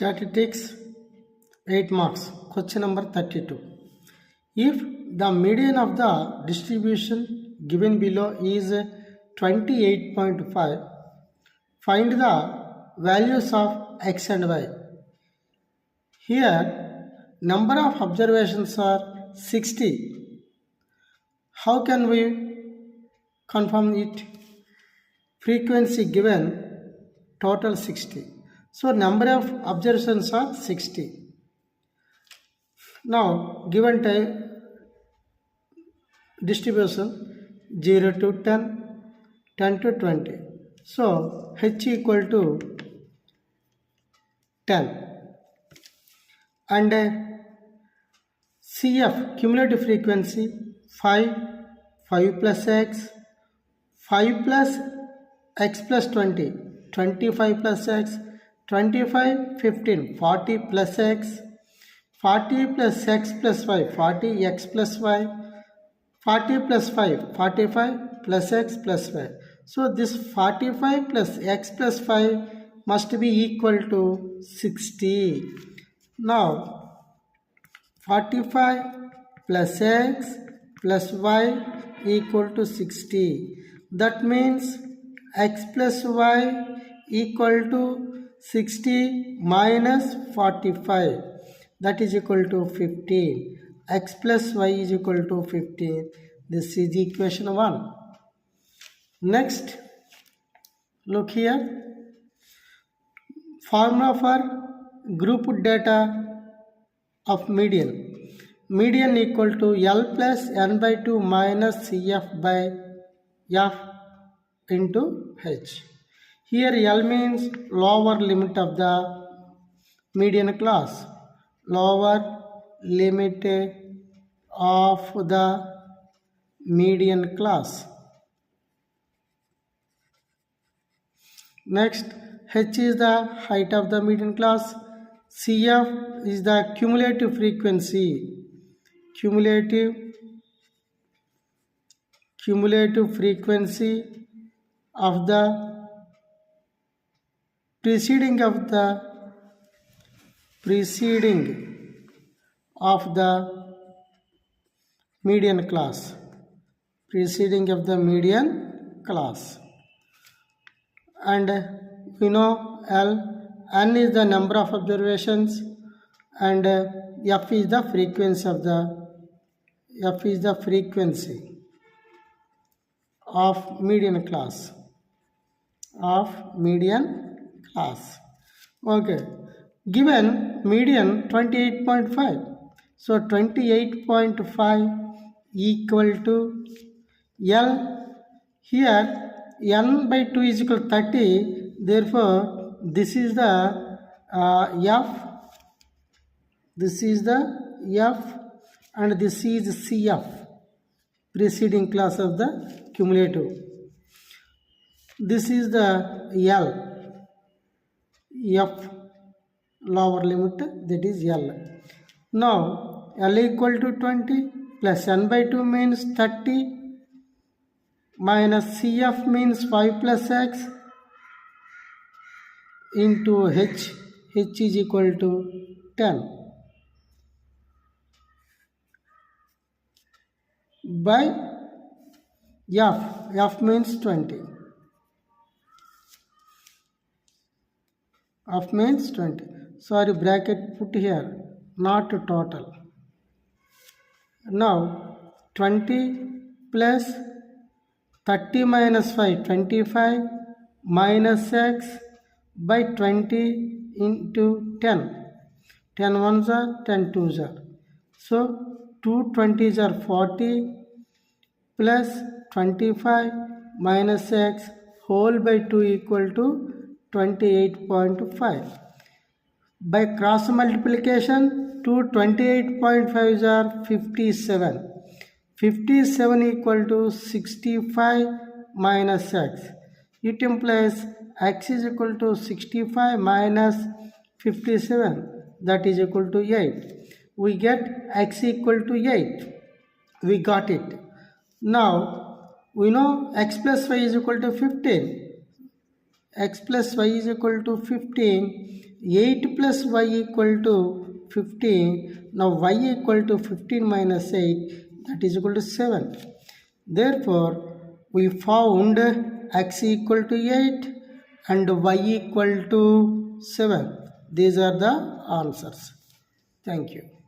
Statistics 8 marks. Question number 32. If the median of the distribution given below is 28.5, find the values of x and y. Here, number of observations are 60. How can we confirm it? Frequency given total 60. So number of observations are 60. Now given time distribution 0 to 10, 10 to 20. So H equal to 10. And CF cumulative frequency 5, 5 plus x, 5 plus x plus 20, 25 plus x, 25, 15, 40 plus x, 40 plus x plus y, 40 x plus y, 40 plus 5, 45 plus x plus y. So this 45 plus x plus 5 must be equal to 60. Now 45 plus x plus y equal to 60. That means x plus y equal to 60 minus 45. That is equal to 15. X plus y is equal to 15. This is equation 1. Next, look here. Formula for group data of median. Median equal to L plus n by 2 minus CF by F into H. Here L means lower limit of the median class. Lower limit of the median class. Next, H is the height of the median class. CF is the cumulative frequency. Cumulative frequency of the preceding of the median class. Preceding of the median class. And we know n is the number of observations, and f is the frequency of median class. Okay, given median 28.5, so 28.5 equal to L. Here n by 2 is equal to 30. Therefore, this is the F. This is the F, and this is CF, preceding class of the cumulative. This is the L. F, lower limit, that is L. Now L equal to 20 plus n by 2 means 30 minus CF means 5 plus x into H. H is equal to 10 by F. F means 20. F means 20. Sorry, bracket put here, not total. Now 20 plus 30 minus 5, 25 minus x by 20 into 10. 10 ones are 10 twos are. So 2 20s are 40 plus 25 minus x whole by 2 equal to 28.5. By cross multiplication, 2 28.5s are 57. 57 equal to 65 minus x. It implies x is equal to 65 minus 57, that is equal to 8. We get x equal to 8. We got it. Now we know x plus y is equal to 15. X plus y is equal to 15. 8 plus y equal to 15. Now y equal to 15 minus 8, that is equal to 7. Therefore, we found x equal to 8 and y equal to 7. These are the answers. Thank you.